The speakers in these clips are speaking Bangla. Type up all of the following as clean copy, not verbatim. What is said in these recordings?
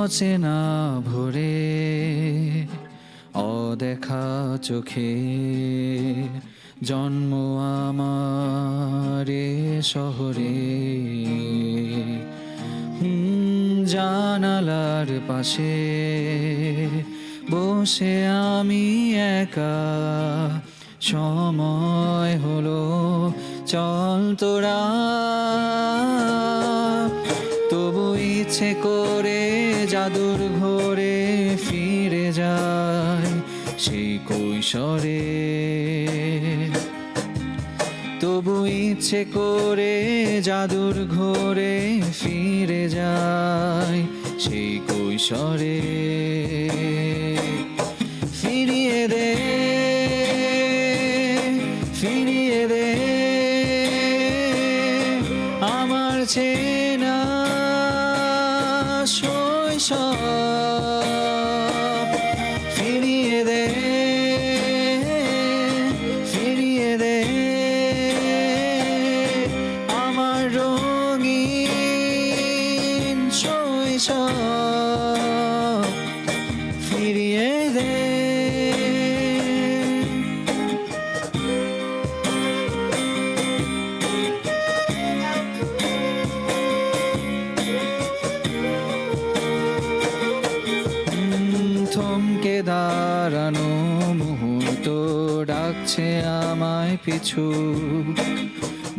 অচেনা ভোরে অদেখা চোখে জন্ম আমার এ শহরে। জানালার পাশে বসে আমি একা, সময় হলো চল তোরা। তবু ইচ্ছে করে জাদুর ঘোরে ফিরে যায় সেই কৈশোরে। তবু ইচ্ছে করে জাদুর ঘোরে ফিরে যায় সেই কৈশোরে। ফিরিয়ে দে, ফিরিয়ে দে আমার চেনা শৈশব। ফিরিয়ে দে, ফিরিয়ে দে আমার রঙিন শৈশব। ফিরিয়ে দে। থমকে দাঁড়ানো মুহূর্ত ডাকছে আমায় পিছু।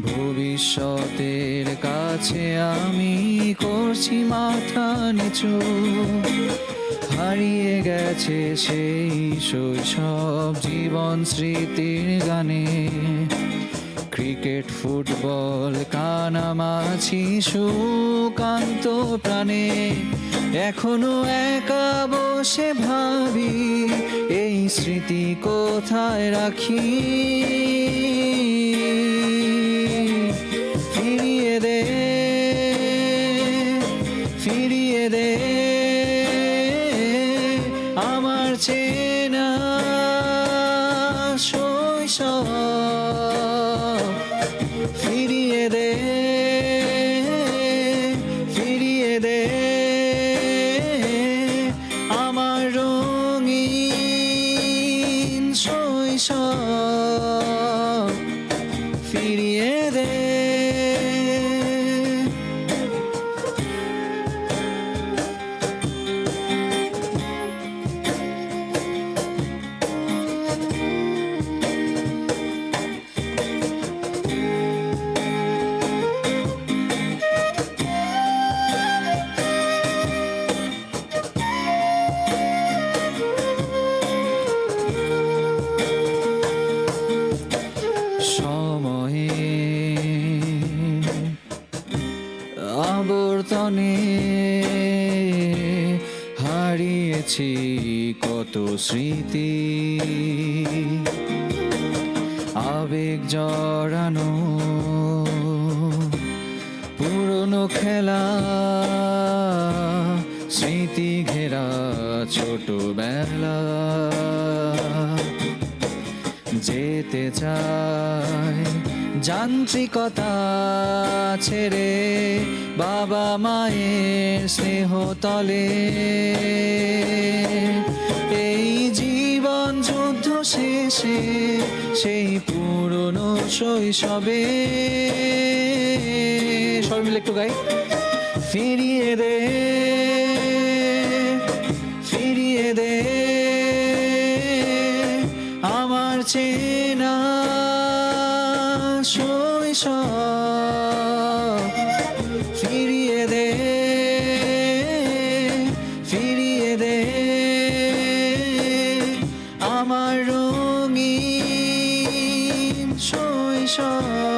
ভবিষ্যতের কাছে আমি করছি মাথা নিচু। হারিয়ে গেছে সেই শৈশব জীবন স্মৃতির গানে। ক্রিকেট ফুটবল কানামাছি সুকান্ত প্রাণে। এখনো একা বসে ভাবি এই স্মৃতি কোথায় রাখি। ফিরিয়ে দে, ফিরিয়ে দে আমার চেনা শৈশব। ফিরিয়ে দে, ফিরিয়ে দে আমার রঙিন শৈশব। ফিরিয়ে দে। সময়ে আবর্তনে হারিয়েছি কত স্মৃতি। আবেগ জড়ানো পুরনো খেলা, স্মৃতি ঘেরা ছোটবেলা। যেতে চাই যান্ত্রিকতা ছেড়ে বাবা মায়ের স্নেহ তলে। এই জীবন যুদ্ধ শেষে সেই পুরনো শৈশবে। সবাই মিলে একটু গাই। ফিরিয়ে দে, ফিরিয়ে দে আমার চেনা শৈশব। ফিরিয়ে দে, ফিরিয়ে দে আমার রঙিন শৈশব।